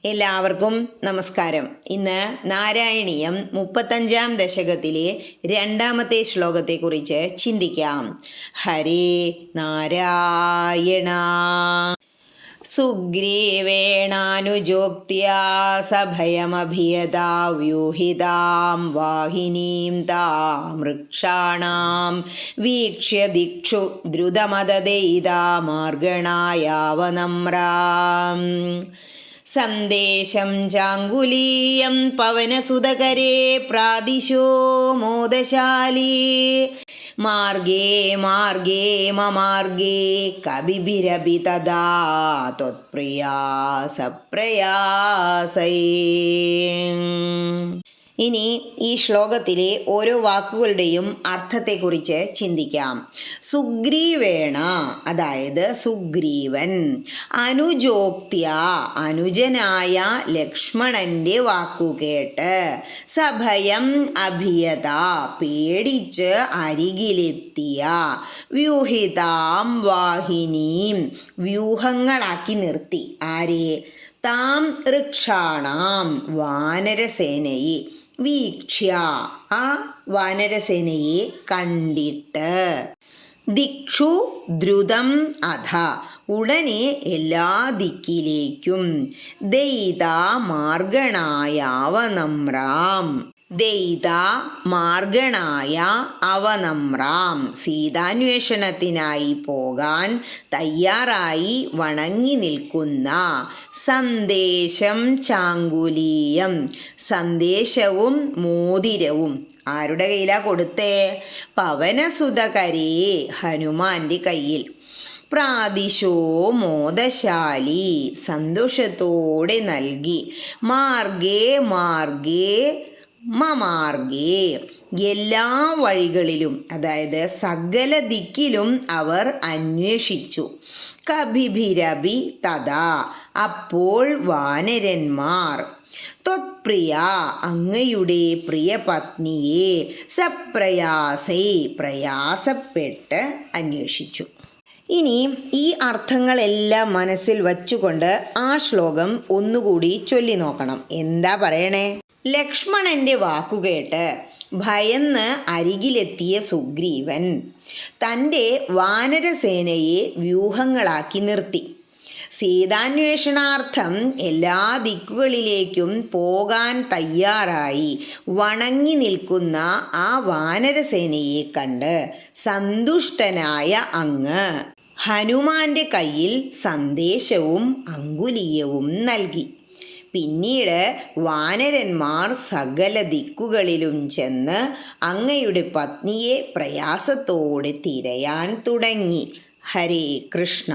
എല്ലാവർക്കും നമസ്കാരം. ഇന്ന് നാരായണീയം 35-ാം ദശകത്തിലെ 2-ാമത്തെ ശ്ലോകത്തെക്കുറിച്ച് ചിന്തിക്കാം. ഹരേ നാരായണ. സുഗ്രീവേണാനുജോക്ത്യാ സഭയമഭിയതാ വ്യൂഹിതാം വാഹിനീം താം വൃക്ഷാണാം വീക്ഷ്യ ദിക്ഷു ദ്രുതമദദൈതാ മാർഗണായാവനമ്രാം. സന്ദേശം ചാങ്കുലീയം പവനസുതകരേ പ്രാദിശോ മോദശാലീ. മാർഗേ മാർഗേ മമാർഗേ കവിഭിരഭി തദാ ത്വത്പ്രിയാ സപ്രയാസൈ. ഇനി ഈ ശ്ലോകത്തിലെ ഓരോ വാക്കുകളുടെയും അർത്ഥത്തെക്കുറിച്ച് ചിന്തിക്കാം. സുഗ്രീവേണ, അതായത് സുഗ്രീവൻ, അനുജോക്ത്യ, അനുജനായ ലക്ഷ്മണന്റെ വാക്കുകേട്ട്, സഭയം അഭിയത, പേടിച്ച് അരികിലെത്തിയ, വ്യൂഹിതാം വാഹിനീം, വ്യൂഹങ്ങളാക്കി നിർത്തി. ആരെ? താം വൃക്ഷാണാം, വാനരസേനയെ, വീക്ഷ്യ, ആ വാനരസേനയെ കണ്ടിട്ട്, ദിക്ഷു ദ്രുതം അധ, ഉടനെ എല്ലാ ദിക്കിലേക്കും, ദൈത മാർഗണായാവനമ്രാം, ദൈത മാർഗണായ അവനമ്രാം, സീതാന്വേഷണത്തിനായി പോകാൻ തയ്യാറായി വണങ്ങി നിൽക്കുന്ന, സന്ദേശം ചാങ്കുലീയം, സന്ദേശവും മോതിരവും ആരുടെ കയ്യിലാ കൊടുത്തേ? പവനസുതകരേ, ഹനുമാന്റെ കയ്യിൽ. പ്രാദിശോ മോദശാലി, സന്തോഷത്തോടെ നൽകി. മാർഗേ മാർഗേ മമാർഗേ, എല്ലാ വഴികളിലും, അതായത് സകല ദിക്കിലും അവർ അന്വേഷിച്ചു. കഭിഭിരഭി തഥാ, അപ്പോൾ വാനരന്മാർ, ത്വത്പ്രിയ, അങ്ങയുടെ പ്രിയ പത്നിയെ, സപ്രയാസൈ, പ്രയാസപ്പെട്ട് അന്വേഷിച്ചു. ഇനി ഈ അർത്ഥങ്ങളെല്ലാം മനസ്സിൽ വച്ചുകൊണ്ട് ആ ശ്ലോകം ഒന്നുകൂടി ചൊല്ലി നോക്കണം. എന്താ പറയണേ? ലക്ഷ്മണന്റെ വാക്കുകേട്ട് ഭയന്ന് അരികിലെത്തിയ സുഗ്രീവൻ തൻ്റെ വാനരസേനയെ വ്യൂഹങ്ങളാക്കി നിർത്തി. സീതാന്വേഷണാർത്ഥം എല്ലാ ദിക്കുകളിലേക്കും പോകാൻ തയ്യാറായി വണങ്ങി നിൽക്കുന്ന ആ വാനരസേനയെ കണ്ട് സന്തുഷ്ടനായ അങ്ങ് ഹനുമാന്റെ കയ്യിൽ സന്ദേശവും അങ്കുലീയവും നൽകി. പിന്നീട് വാനരന്മാർ സകല ദിക്കുകളിലും ചെന്ന് അങ്ങയുടെ പത്നിയെ പ്രയാസത്തോടെ തിരയാൻ തുടങ്ങി. ഹരേ കൃഷ്ണ.